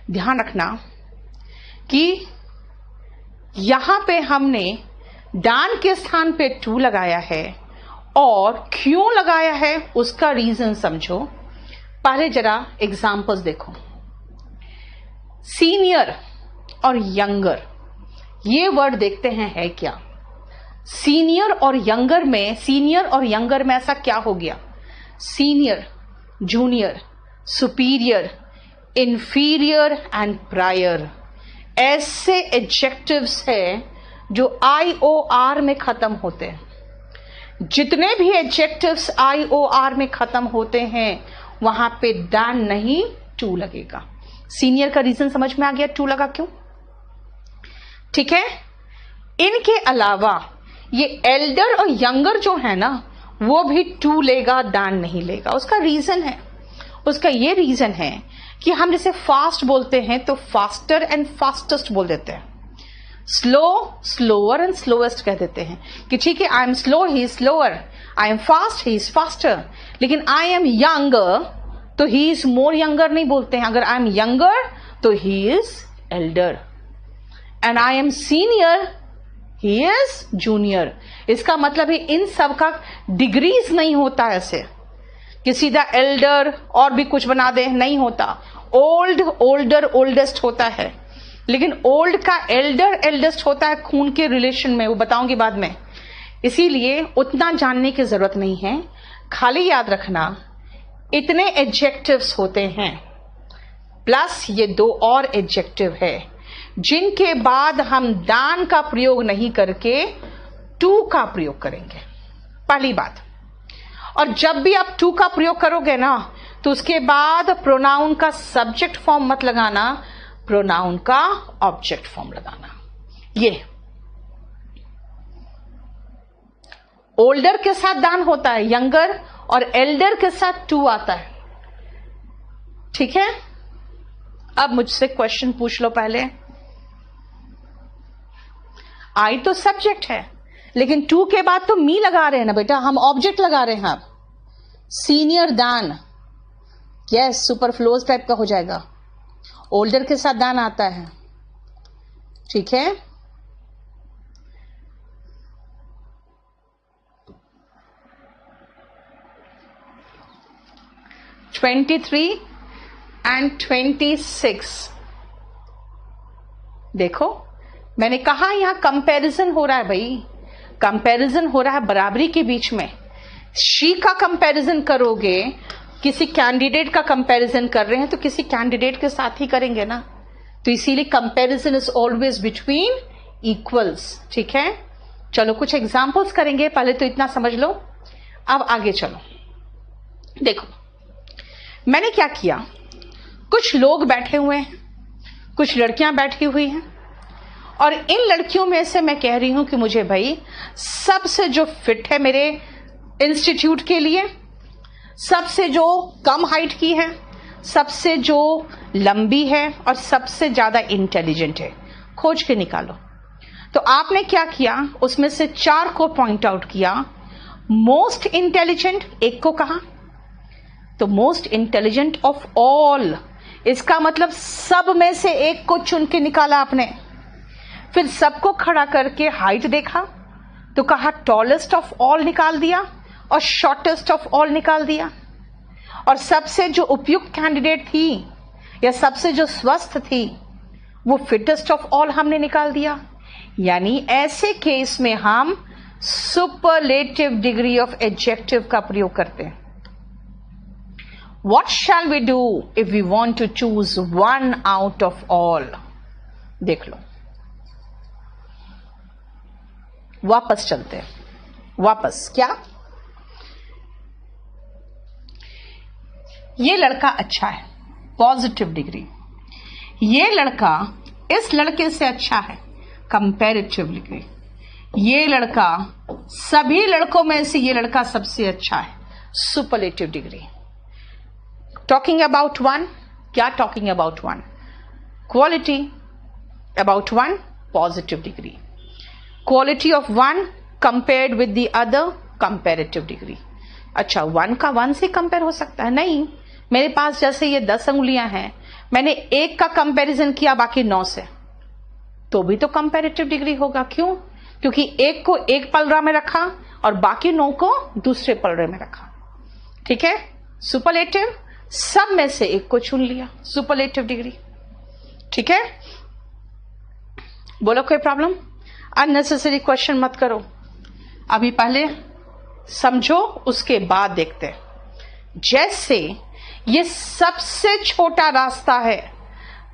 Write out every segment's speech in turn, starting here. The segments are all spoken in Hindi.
ध्यान रखना कि यहां पे हमने डान के स्थान पे टू लगाया है, और क्यों लगाया है उसका रीजन समझो। पहले जरा एग्जाम्पल्स देखो। सीनियर और यंगर, ये वर्ड देखते हैं है क्या। सीनियर और यंगर में ऐसा क्या हो गया? Senior, junior, superior, inferior and prior, ऐसे एडजेक्टिव्स हैं जो IOR में खत्म होते हैं। जितने भी एडजेक्टिव्स IOR में खत्म होते हैं वहां पे डान नहीं टू लगेगा। सीनियर का रीजन समझ में आ गया, टू लगा क्यों? ठीक है। इनके अलावा ये एल्डर और यंगर जो है ना, वो भी टू लेगा, डान नहीं लेगा। उसका ये रीजन है कि हम जैसे फास्ट बोलते हैं तो फास्टर एंड फास्टेस्ट बोल देते हैं, स्लो स्लोअर एंड स्लोएस्ट कह देते हैं कि ठीक है, I am slow, he is slower, I am fast, he is faster. लेकिन आई एम यंगर तो ही इज मोर यंगर नहीं बोलते हैं। अगर आई एम यंगर तो he is Elder, and I am senior, he is junior. इसका मतलब है इन सब का डिग्रीज नहीं होता ऐसे कि सीधा एल्डर और भी कुछ बना दे, नहीं होता। ओल्ड, ओल्डर, ओल्डेस्ट होता है, लेकिन ओल्ड का एल्डर, एल्डेस्ट होता है खून के रिलेशन में, वो बताऊंगी बाद में। इसीलिए उतना जानने की जरूरत नहीं है, खाली याद रखना इतने एडजेक्टिव्स होते हैं, प्लस ये दो और एडजेक्टिव है जिनके बाद हम डान का प्रयोग नहीं करके टू का प्रयोग करेंगे, पहली बात। और जब भी आप टू का प्रयोग करोगे ना, तो उसके बाद प्रोनाउन का सब्जेक्ट फॉर्म मत लगाना, प्रोनाउन का ऑब्जेक्ट फॉर्म लगाना। ये ओल्डर के साथ डान होता है, यंगर, और एल्डर के साथ टू आता है। ठीक है। अब मुझसे क्वेश्चन पूछ लो पहले। आई तो सब्जेक्ट है, लेकिन टू के बाद तो मी लगा रहे हैं ना बेटा, हम ऑब्जेक्ट लगा रहे हैं। अब सीनियर दान, यस, सुपरफ्लोज टाइप का हो जाएगा। ओल्डर के साथ दान आता है, ठीक है। (23) and 26 देखो, मैंने कहा यहां कंपैरिजन हो रहा है भाई, कंपैरिजन हो रहा है बराबरी के बीच में। शी का कंपैरिजन करोगे, किसी कैंडिडेट का कंपैरिजन कर रहे हैं तो किसी कैंडिडेट के साथ ही करेंगे ना, तो इसीलिए comparison is always between equals. ठीक है, चलो कुछ एग्जांपल्स करेंगे, पहले तो इतना समझ लो। अब आगे चलो, देखो मैंने क्या किया। कुछ लोग बैठे हुए हैं, कुछ लड़कियां बैठी हुई हैं, और इन लड़कियों में से मैं कह रही हूं कि मुझे भाई सबसे जो फिट है मेरे इंस्टीट्यूट के लिए, सबसे जो कम हाइट की है, सबसे जो लंबी है, और सबसे ज्यादा इंटेलिजेंट है, खोज के निकालो। तो आपने क्या किया, उसमें से 4 को पॉइंट आउट किया। मोस्ट इंटेलिजेंट एक को कहा, तो मोस्ट इंटेलिजेंट ऑफ ऑल, इसका मतलब सब में से एक को चुन के निकाला आपने। फिर सबको खड़ा करके हाइट देखा तो कहा टॉलेस्ट ऑफ ऑल निकाल दिया, और शॉर्टेस्ट ऑफ ऑल निकाल दिया, और सबसे जो उपयुक्त कैंडिडेट थी या सबसे जो स्वस्थ थी वो फिटेस्ट ऑफ ऑल हमने निकाल दिया। यानी ऐसे केस में हम सुपरलेटिव डिग्री ऑफ एडजेक्टिव का प्रयोग करते हैं। What shall we do if we want to choose one out of all? देख लो, वापस चलते हैं। वापस क्या, ये लड़का अच्छा है, पॉजिटिव डिग्री। ये लड़का इस लड़के से अच्छा है, कंपैरेटिव डिग्री। ये लड़का सभी लड़कों में से ये लड़का सबसे अच्छा है, superlative degree. Talking about one, क्या talking about one, quality about one, positive degree. Quality of one compared with the other, comparative degree. अच्छा, वन का वन से कंपेयर हो सकता है? नहीं, मेरे पास जैसे ये 10 अंगुलियां हैं, मैंने 1 का कंपैरिजन किया बाकी 9 से, तो भी तो कंपैरेटिव डिग्री होगा। क्यों? क्योंकि 1 को एक पलड़ा में रखा और बाकी 9 को दूसरे पलड़े में रखा। ठीक है, सुपरलेटिव, सब में से 1 को चुन लिया, सुपरलेटिव डिग्री। ठीक है, बोलो कोई प्रॉब्लम? अननेसेसरी क्वेश्चन मत करो, अभी पहले समझो, उसके बाद देखते हैं। जैसे ये सबसे छोटा रास्ता है,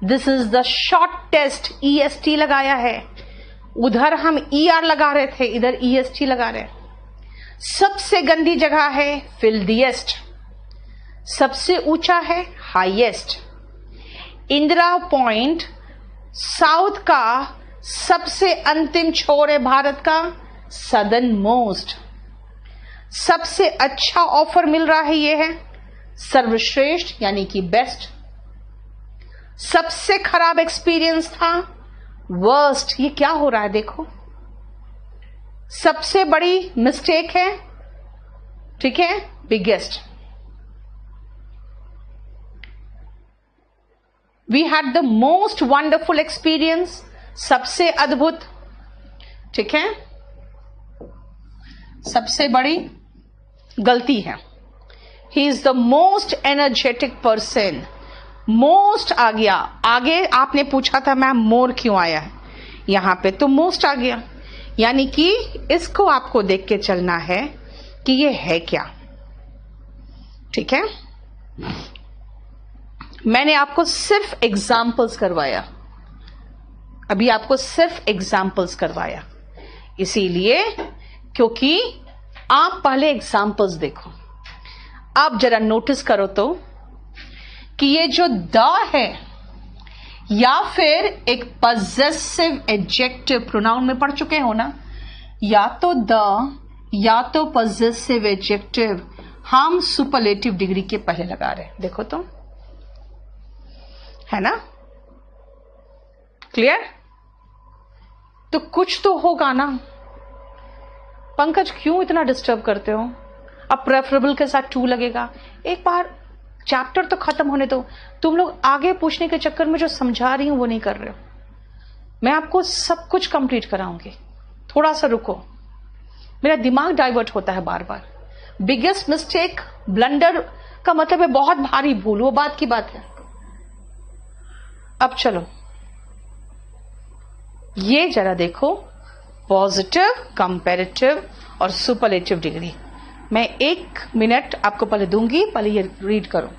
this is the shortest, EST लगाया है, उधर हम ER लगा रहे थे, इधर EST लगा रहे हैं। सबसे गंदी जगह है, फिल्दिएस्ट। सबसे ऊंचा है, हाईएस्ट। इंदिरा पॉइंट साउथ का सबसे अंतिम छोर है भारत का, सदर्न मोस्ट। सबसे अच्छा ऑफर मिल रहा है, ये है सर्वश्रेष्ठ यानी कि बेस्ट। सबसे खराब एक्सपीरियंस था, वर्स्ट। ये क्या हो रहा है देखो, सबसे बड़ी मिस्टेक है, ठीक है, biggest. We had the most wonderful experience, सबसे अद्भुत। ठीक है, सबसे बड़ी गलती है। He is the most energetic person, most आ गया आगे। आपने पूछा था मैम मोर क्यों आया है, यहां पे तो मोस्ट आ गया, यानी कि इसको आपको देख के चलना है कि ये है क्या। ठीक है, मैंने आपको सिर्फ एग्जाम्पल्स करवाया, अभी आपको सिर्फ एग्जाम्पल्स करवाया, इसीलिए क्योंकि आप पहले एग्जाम्पल्स देखो। आप जरा नोटिस करो तो कि ये जो द है या फिर एक पजेसिव एडजेक्टिव, प्रोनाउन में पढ़ चुके हो ना, या तो द या तो पजेसिव एडजेक्टिव हम सुपरलेटिव डिग्री के पहले लगा रहे हैं। देखो तो, है ना, क्लियर? तो कुछ तो होगा ना। पंकज क्यों इतना डिस्टर्ब करते हो? अब प्रेफरेबल के साथ टू लगेगा। एक बार चैप्टर तो खत्म होने दो, तुम लोग आगे पूछने के चक्कर में जो समझा रही हूं वो नहीं कर रहे हो। मैं आपको सब कुछ कंप्लीट कराऊंगी, थोड़ा सा रुको, मेरा दिमाग डाइवर्ट होता है बार बार। बिगेस्ट मिस्टेक, ब्लंडर का मतलब है बहुत भारी भूल, वो बात की बात है। अब चलो ये जरा देखो, पॉजिटिव, कंपैरेटिव और सुपरलेटिव डिग्री। मैं 1 मिनट आपको पहले दूंगी, पहले ये रीड करो।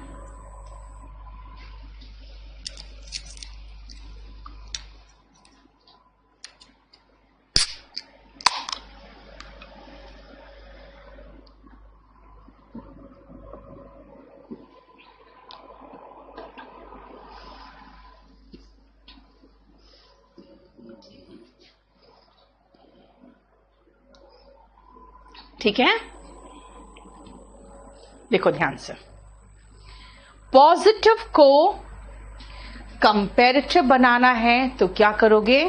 ठीक है, देखो ध्यान से। पॉजिटिव को कंपैरेटिव बनाना है तो क्या करोगे?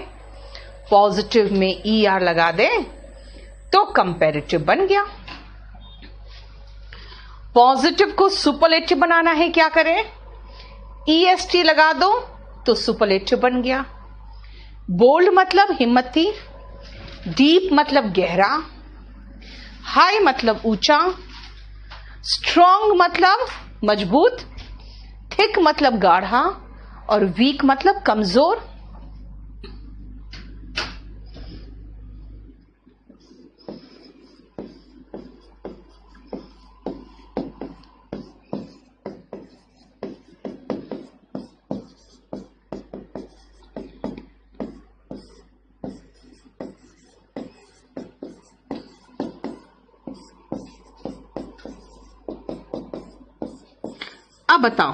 पॉजिटिव में ER लगा दे तो कंपैरेटिव बन गया। पॉजिटिव को सुपरलेटिव बनाना है, क्या करें? EST लगा दो तो सुपरलेटिव बन गया। बोल्ड मतलब हिम्मती, डीप मतलब गहरा, हाई मतलब ऊंचा, स्ट्रॉन्ग मतलब मजबूत, थिक मतलब गाढ़ा और वीक मतलब कमजोर। अब बताओ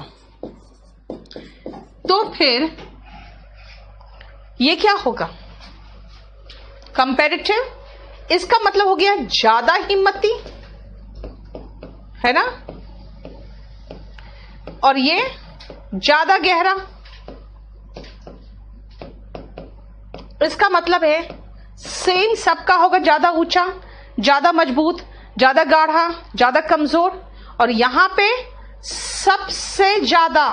तो फिर ये क्या होगा? कंपैरेटिव, इसका मतलब हो गया ज्यादा हिम्मती, है ना, और ये ज्यादा गहरा। इसका मतलब है सेम सबका होगा, ज्यादा ऊंचा, ज्यादा मजबूत, ज्यादा गाढ़ा, ज्यादा कमजोर, और यहां पे सबसे ज्यादा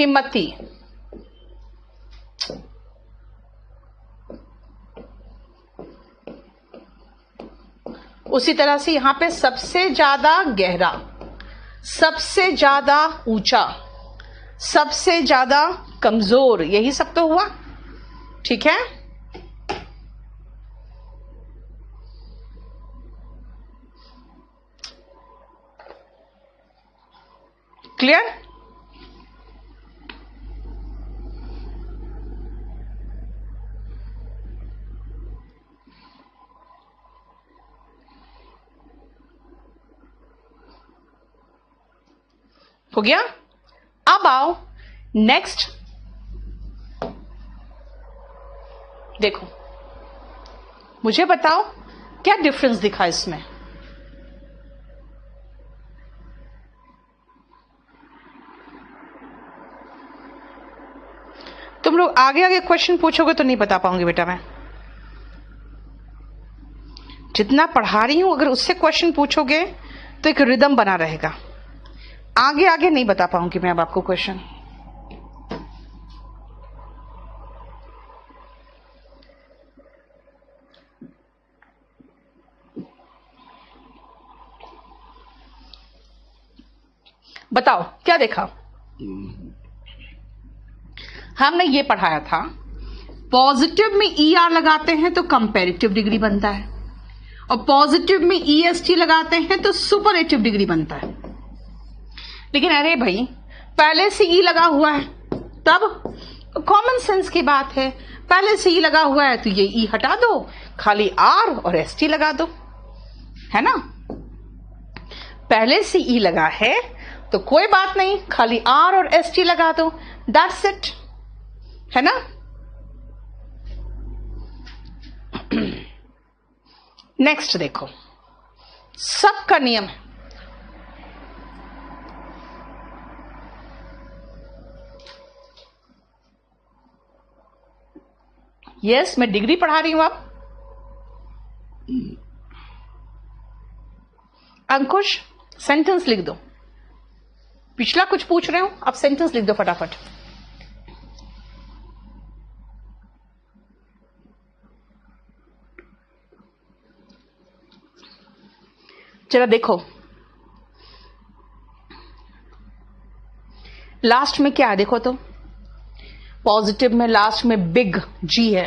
हिम्मती। उसी तरह से यहां पे सबसे ज्यादा गहरा, सबसे ज्यादा ऊंचा, सबसे ज्यादा कमजोर, यही सब तो हुआ। ठीक है, क्लियर? हो गया। अब आओ नेक्स्ट, देखो मुझे बताओ क्या डिफरेंस दिखा इसमें। तुम लोग आगे आगे क्वेश्चन पूछोगे तो नहीं बता पाऊंगी बेटा मैं। जितना पढ़ा रही हूं अगर उससे क्वेश्चन पूछोगे तो एक रिदम बना रहेगा। आगे आगे नहीं बता पाऊंगी मैं अब आपको क्वेश्चन। बताओ क्या देखा। हमने ये पढ़ाया था पॉजिटिव में ई आर लगाते हैं तो कंपैरेटिव डिग्री बनता है, और पॉजिटिव में ई एस टी लगाते हैं तो सुपरलेटिव डिग्री बनता है। लेकिन अरे भाई पहले से ई लगा हुआ है, तब कॉमन सेंस की बात है, पहले से ई लगा हुआ है तो ये ई हटा दो, खाली आर और एस टी लगा दो, है ना। पहले से ई लगा है तो कोई बात नहीं, खाली आर और एस टी लगा दो, दैट्स इट, है ना। नेक्स्ट देखो, सबका नियम है। यस, मैं डिग्री पढ़ा रही हूं। अब अंकुश सेंटेंस लिख दो, पिछला कुछ पूछ रहे हो, अब सेंटेंस लिख दो फटाफट। चलो देखो लास्ट में क्या है, देखो तो पॉजिटिव में लास्ट में बिग जी है,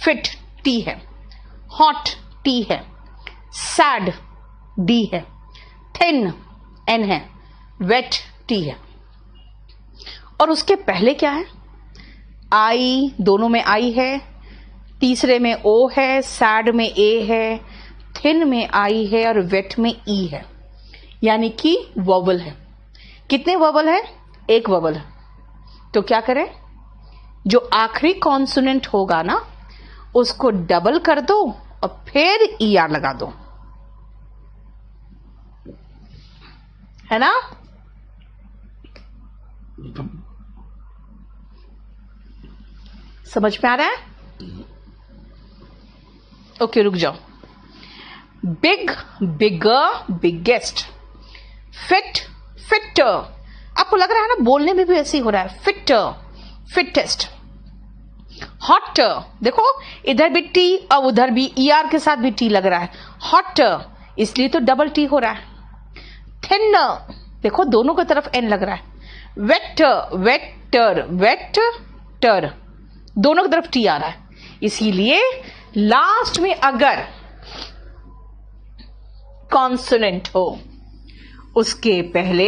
फिट टी है, हॉट टी है, सैड डी है, थिन एन है, वेट टी है। और उसके पहले क्या है, आई, दोनों में आई है, तीसरे में ओ है, सैड में ए है, थिन में आई है और वेट में ई है, यानी कि वोवल है। कितने वोवल है? एक वोवल है। तो क्या करें, जो आखिरी कॉन्सोनेंट होगा ना उसको डबल कर दो और फिर ई आर लगा दो, है ना। समझ में आ रहा है? ओके रुक जाओ। बिग, बिगर, बिगेस्ट, फिट, फिटर। आपको लग रहा है ना बोलने में भी ऐसे ही हो रहा है, फिटर, फिटेस्ट, हॉटर। देखो इधर भी टी और उधर भी ई आर के साथ भी टी लग रहा है, हॉटर, इसलिए तो डबल टी हो रहा है। थिनर, देखो दोनों की तरफ एन लग रहा है। वेटर, वेटर, वेटर, दोनों की तरफ टी आ रहा है, इसीलिए लास्ट में अगर कॉन्सोनेंट हो उसके पहले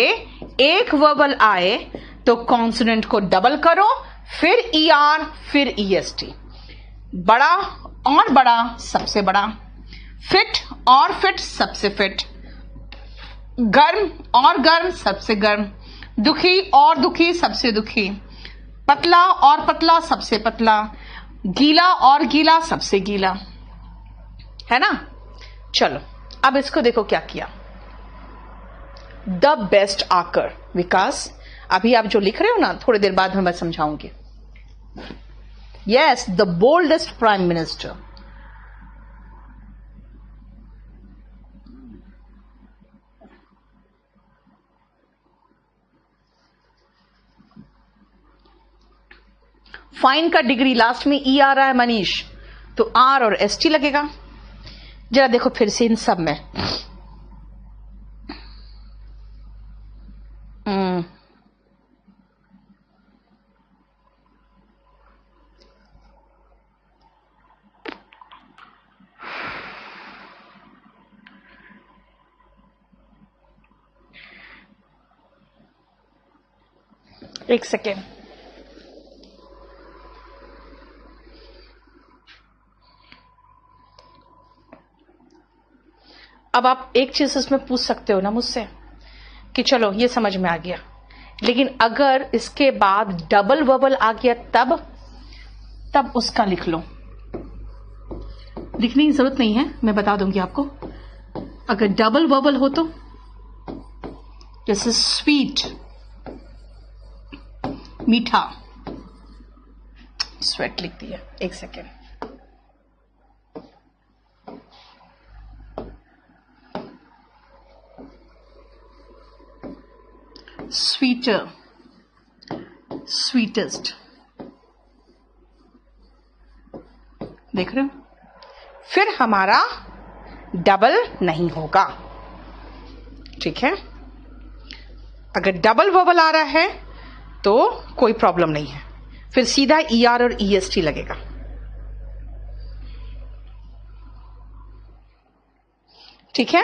एक वर्बल आए तो कॉन्सोनेंट को डबल करो, फिर ई आर, फिर ई एस टी। बड़ा और बड़ा सबसे बड़ा, फिट और फिट सबसे फिट, गर्म और गर्म सबसे गर्म, दुखी और दुखी सबसे दुखी, पतला और पतला सबसे पतला, गीला और गीला सबसे गीला, है ना। चलो अब इसको देखो क्या किया, द बेस्ट आकर। विकास अभी आप जो लिख रहे हो ना, थोड़ी देर बाद मैं समझाऊंगी। Yes, the boldest prime minister. Fine का डिग्री लास्ट में ई आ रहा है मनीष, तो आर और एस टी लगेगा। जरा देखो फिर से इन सब में एक सेकेंड। अब आप एक चीज इसमें पूछ सकते हो ना मुझसे कि चलो ये समझ में आ गया, लेकिन अगर इसके बाद डबल वबल आ गया तब उसका लिख लो। लिखने की जरूरत नहीं है, मैं बता दूंगी आपको। अगर डबल वबल हो तो जैसे स्वीट, मीठा, स्वेट लिख दिया। एक सेकेंड। स्वीटर, स्वीटेस्ट, देख रहे हो? फिर हमारा डबल नहीं होगा, ठीक है। अगर डबल वबल आ रहा है तो कोई प्रॉब्लम नहीं है, फिर सीधा ई आर और ई एस टी लगेगा। ठीक है,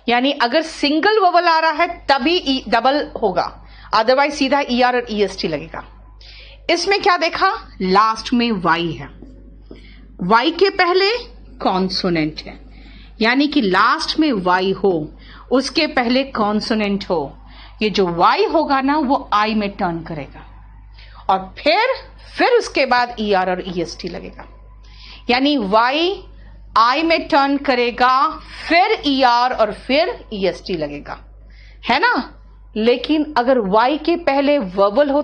यानी अगर सिंगल वबल आ रहा है तभी डबल होगा, अदरवाइज सीधा ई आर और ई एस टी लगेगा। इसमें क्या देखा, लास्ट में वाई है, वाई के पहले कॉन्सोनेंट है, यानी कि लास्ट में वाई हो उसके पहले कॉन्सोनेंट हो, ये जो वाई होगा ना वो आई में टर्न करेगा और फिर उसके बाद ई आर और ई एस टी लगेगा। यानी वाई आई में टर्न करेगा, फिर ई आर और फिर ई एस टी लगेगा, है ना। लेकिन अगर वाई के पहले वर्बल हो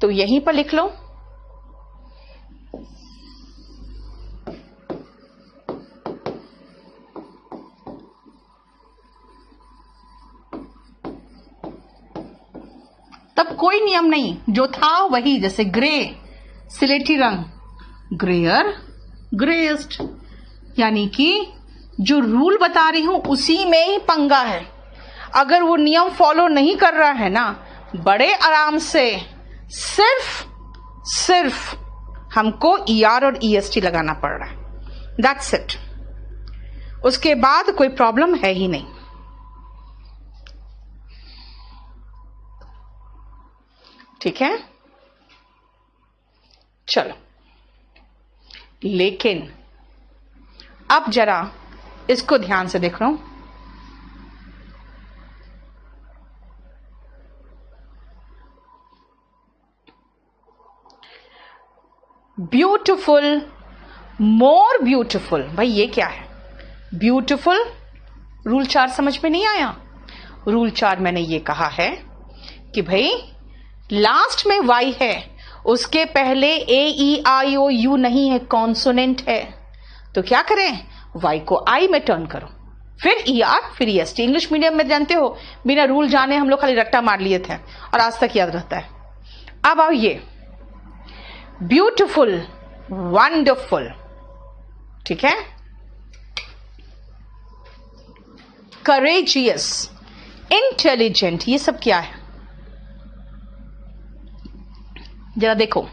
तो यहीं पर लिख लो, तब कोई नियम नहीं, जो था वही, जैसे ग्रे सिलेटी रंग, ग्रेयर ग्रेएस्ट, यानी कि जो रूल बता रही हूं उसी में ही पंगा है। अगर वो नियम फॉलो नहीं कर रहा है ना, बड़े आराम से सिर्फ हमको ई आर और ई एस टी लगाना पड़ रहा है, दैट्स इट। उसके बाद कोई प्रॉब्लम है ही नहीं। ठीक है, चलो। लेकिन अब जरा इसको ध्यान से देख रहा हूं, ब्यूटिफुल, मोर ब्यूटिफुल, भाई ये क्या है? ब्यूटिफुल रूल 4 समझ में नहीं आया। रूल 4 मैंने ये कहा है कि भाई लास्ट में वाई है, उसके पहले ए ई आई ओ यू नहीं है, कॉन्सोनेंट है, तो क्या करें, वाई को आई में टर्न करो, फिर ई आर फिर E S T. English medium में जानते हो बिना रूल जाने हम लोग खाली रट्टा मार लिए थे और आज तक याद रहता है। अब आओ ये ब्यूटिफुल, वंडरफुल, ठीक है, करेजियस, इंटेलिजेंट, ये सब क्या है जरा देखो।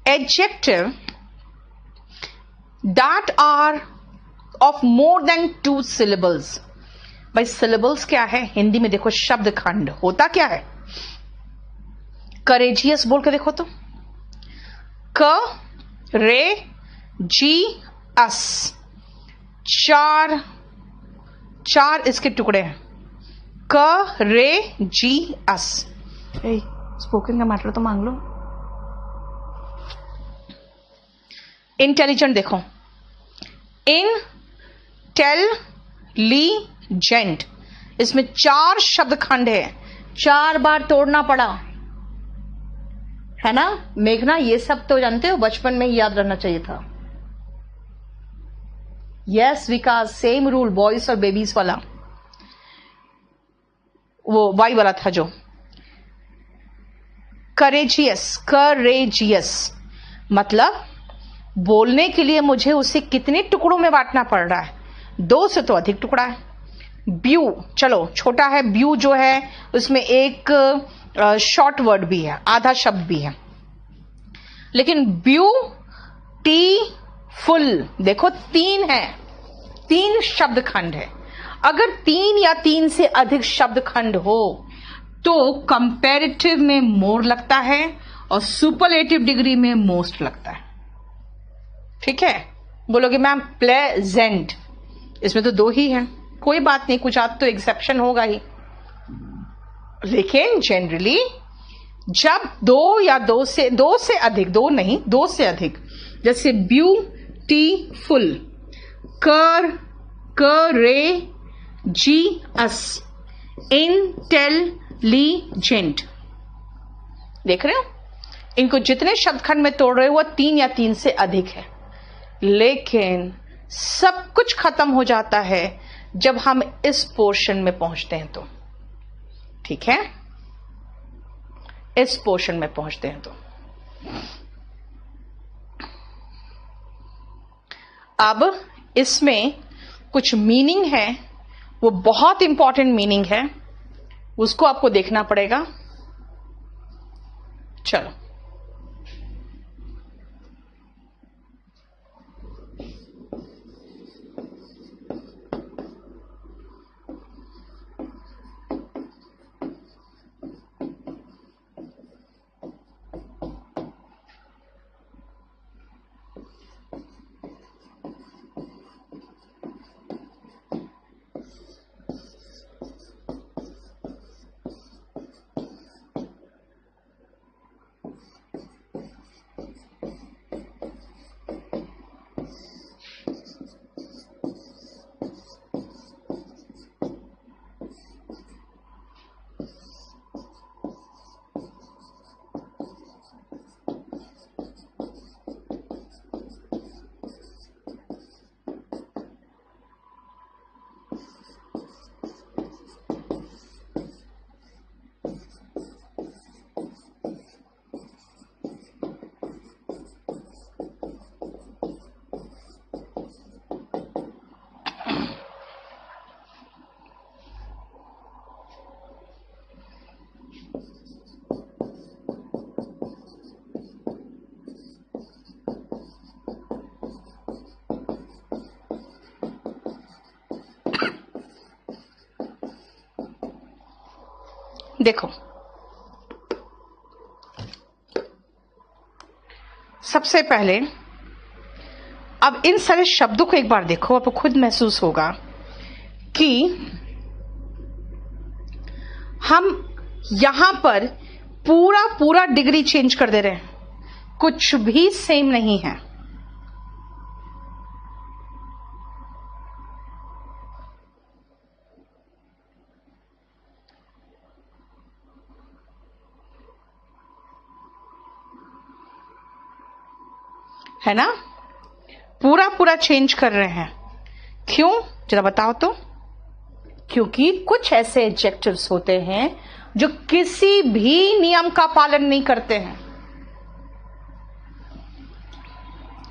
Adjective that are of more than 2 syllables। भाई सिलेबल्स क्या है हिंदी में? देखो शब्द खंड होता क्या है। करेजियस बोल के देखो तो, क रे जी अस, चार इसके टुकड़े हैं, क रे जी अस। स्पोकन का मैटर तो मांग लो। इंटेलिजेंट देखो, इंटेलिजेंट, इसमें 4 शब्द खंड है, 4 बार तोड़ना पड़ा है ना। मेघना ये सब तो जानते हो, बचपन में ही याद रहना चाहिए था। यस विकास, सेम रूल बॉयज और बेबीज वाला, वो वाई वाला था जो। करेजियस, करेजियस मतलब बोलने के लिए मुझे उसे कितने टुकड़ों में बांटना पड़ रहा है, 2 से तो अधिक टुकड़ा है। ब्यू, चलो छोटा है, ब्यू जो है उसमें एक शॉर्ट वर्ड भी है, आधा शब्द भी है, लेकिन ब्यू टी फुल देखो 3 है, 3 शब्द खंड है। अगर 3 या 3 से अधिक शब्द खंड हो तो कंपैरेटिव में मोर लगता है और सुपरलेटिव डिग्री में मोस्ट लगता है। ठीक है, बोलोगे मैम प्लेजेंट, इसमें तो 2 ही है, कोई बात नहीं, कुछ आज तो एक्सेप्शन होगा ही, लेकिन जनरली जब 2 या 2 से अधिक, 2 नहीं 2 से अधिक, जैसे ब्यूटीफुल, करेजियस, इंटेलिजेंट, देख रहे हो इनको जितने शब्द खंड में तोड़ रहे हो वो 3 या 3 से अधिक है, लेकिन सब कुछ खत्म हो जाता है जब हम इस पोर्शन में पहुंचते हैं तो। ठीक है, इस पोर्शन में पहुंचते हैं तो अब इसमें कुछ मीनिंग है, वो बहुत इंपॉर्टेंट मीनिंग है, उसको आपको देखना पड़ेगा। चलो देखो, सबसे पहले अब इन सारे शब्दों को एक बार देखो, आपको खुद महसूस होगा कि हम यहां पर पूरा पूरा डिग्री चेंज कर दे रहे हैं, कुछ भी सेम नहीं है। है ना, पूरा पूरा चेंज कर रहे हैं। क्यों, जरा बताओ तो। क्योंकि कुछ ऐसे एडजेक्टिव्स होते हैं जो किसी भी नियम का पालन नहीं करते हैं।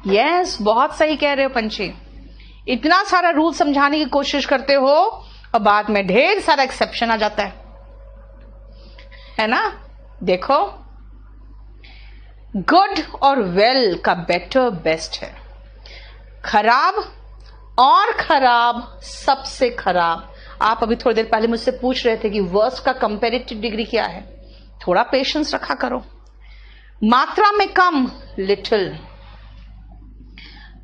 यस, बहुत सही कह रहे हो पंछी, इतना सारा रूल समझाने की कोशिश करते हो और बाद में ढेर सारा एक्सेप्शन आ जाता है ना। देखो, गुड और वेल का बेटर बेस्ट है, खराब और खराब सबसे खराब। आप अभी थोड़ी देर पहले मुझसे पूछ रहे थे कि वर्स्ट का कंपैरेटिव डिग्री क्या है, थोड़ा पेशेंस रखा करो। मात्रा में कम, लिटिल,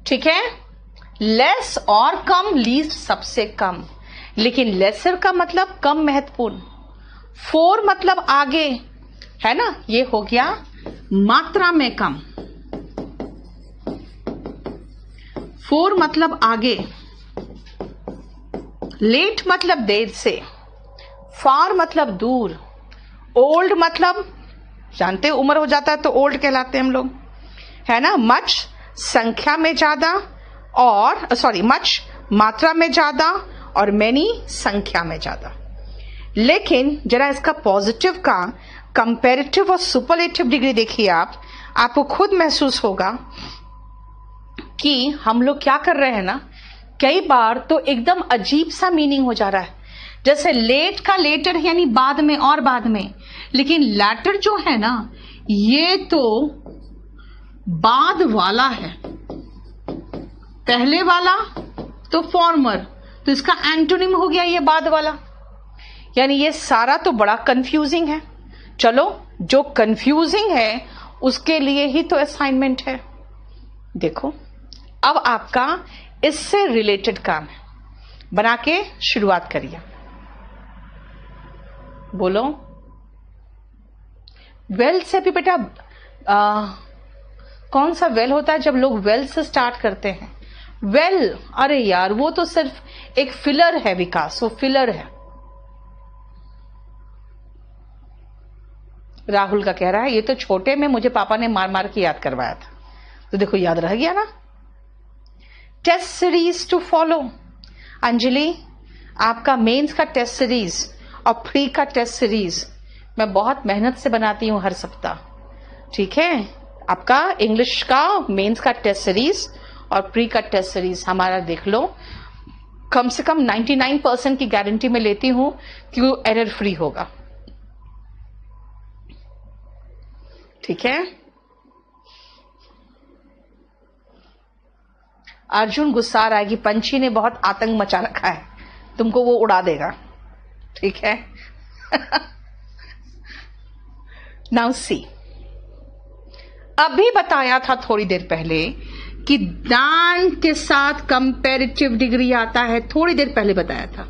ठीक है। लेस और कम, लीस्ट सबसे कम, लेकिन लेसर का मतलब कम महत्वपूर्ण। फोर मतलब आगे, है ना, ये हो गया मात्रा में कम। फोर मतलब आगे, लेट मतलब देर से, फार मतलब दूर, ओल्ड मतलब जानते उम्र हो जाता है तो ओल्ड कहलाते हैं हम लोग, है ना। मच संख्या में ज्यादा, और सॉरी मच मात्रा में ज्यादा और मैनी संख्या में ज्यादा। लेकिन जरा इसका पॉजिटिव का कंपैरेटिव और सुपरलेटिव डिग्री देखिए आपको खुद महसूस होगा कि हम लोग क्या कर रहे हैं ना, कई बार तो एकदम अजीब सा मीनिंग हो जा रहा है। जैसे लेट का लेटर यानी बाद में और बाद में, लेकिन लैटर जो है ना ये तो बाद वाला है, पहले वाला तो फॉर्मर, तो इसका एंटोनिम हो गया ये बाद वाला। यानी ये सारा तो बड़ा कंफ्यूजिंग है। चलो जो कंफ्यूजिंग है उसके लिए ही तो असाइनमेंट है। देखो अब आपका इससे रिलेटेड काम है, बना के शुरुआत करिए। बोलो वेल से भी बेटा कौन सा वेल होता है जब लोग वेल से स्टार्ट करते हैं? वेल अरे यार वो तो सिर्फ एक फिलर है विकास, वो फिलर है। राहुल का कह रहा है ये तो छोटे में मुझे पापा ने मार मार के याद करवाया था, तो देखो याद रह गया ना। Test series to follow. Anjali आपका मेंस का टेस्ट सीरीज और प्री का टेस्ट सीरीज मैं बहुत मेहनत से बनाती हूं हर सप्ताह, ठीक है? आपका इंग्लिश का मेंस का टेस्ट सीरीज और प्री का टेस्ट सीरीज हमारा देख लो। कम से कम 99% की गारंटी में लेती हूं कि वो एरर फ्री होगा, ठीक है? अर्जुन गुस्सा आ रहा है कि पंछी ने बहुत आतंक मचा रखा है, तुमको वो उड़ा देगा, ठीक है? नाउ सी, अभी बताया था थोड़ी देर पहले कि दान के साथ कंपैरेटिव डिग्री आता है, थोड़ी देर पहले बताया था,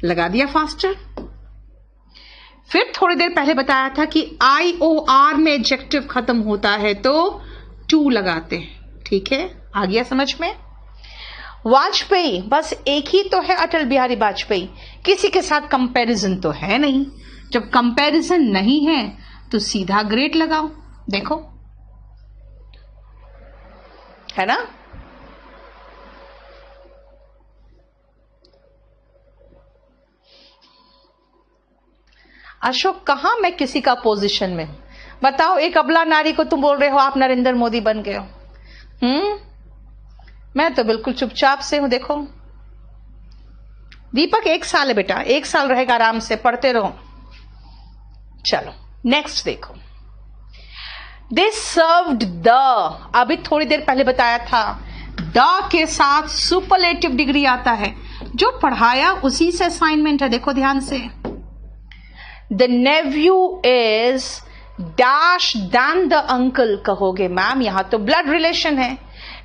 लगा दिया फास्टर। फिर थोड़ी देर पहले बताया था कि IOR में एडजेक्टिव खत्म होता है तो टू लगाते हैं, ठीक है? आ गया समझ में? वाजपेयी बस एक ही तो है, अटल बिहारी वाजपेयी, किसी के साथ कंपैरिजन तो है नहीं। जब कंपैरिजन नहीं है तो सीधा ग्रेड लगाओ, देखो है ना? अशोक कहां मैं किसी का पोजीशन में हूं? बताओ, एक अबला नारी को तुम बोल रहे हो आप नरेंद्र मोदी बन गए हो। मैं तो बिल्कुल चुपचाप से हूं। देखो दीपक 1 साल है बेटा, 1 साल रहेगा, आराम से पढ़ते रहो। चलो नेक्स्ट देखो, दे सर्व्ड द, अभी थोड़ी देर पहले बताया था द के साथ सुपरलेटिव डिग्री आता है, जो पढ़ाया उसी से असाइनमेंट है। देखो ध्यान से, the nephew is dash than the uncle कहोगे मैम, यहां तो ब्लड रिलेशन है।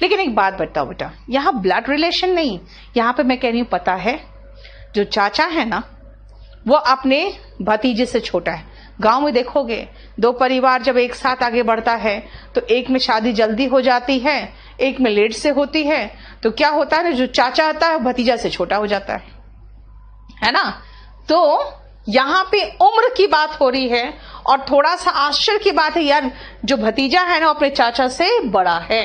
लेकिन एक बात बताओ बेटा, यहां ब्लड रिलेशन नहीं, यहां पे मैं कह रही हूं पता है, जो चाचा है ना वो अपने भतीजे से छोटा है। गांव में देखोगे दो परिवार जब एक साथ आगे बढ़ता है तो एक में शादी जल्दी हो जाती है, एक में लेट से होती है, तो क्या होता है, जो चाचा होता है भतीजा से छोटा हो जाता है ना? तो यहां पे उम्र की बात हो रही है और थोड़ा सा आश्चर्य की बात है यार, जो भतीजा है ना अपने चाचा से बड़ा है।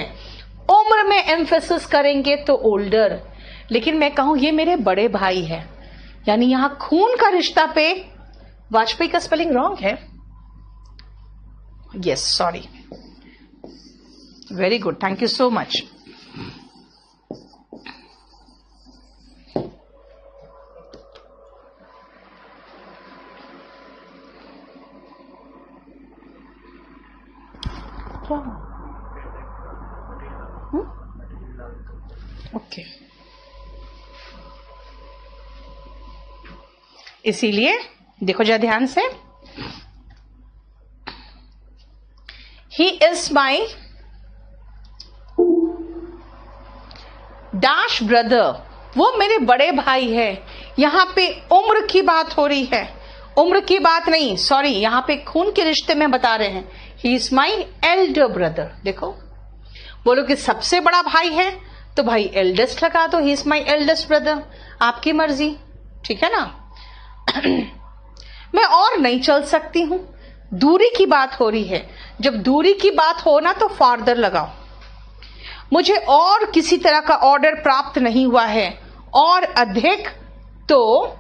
उम्र में एम्फेसिस करेंगे तो ओल्डर, लेकिन मैं कहूं ये मेरे बड़े भाई है, यानी यहां खून का रिश्ता पे वाजपेयी का स्पेलिंग रॉन्ग है। Yes sorry, very good, thank you so much. Okay, इसीलिए देखो जरा ध्यान से, he is my dash brother, वो मेरे बड़े भाई है। यहां पे उम्र की बात हो रही है, उम्र की बात नहीं, सॉरी, यहां पे खून के रिश्ते में बता रहे हैं। He is my elder brother. देखो बोलो कि सबसे बड़ा भाई है तो भाई एल्डेस्ट लगा दो, he is my eldest brother, आपकी मर्जी, ठीक है ना? मैं और नहीं चल सकती हूं, दूरी की बात हो रही है, जब दूरी की बात हो ना तो फार्दर लगाओ। मुझे और किसी तरह का ऑर्डर प्राप्त नहीं हुआ है, और अधिक तो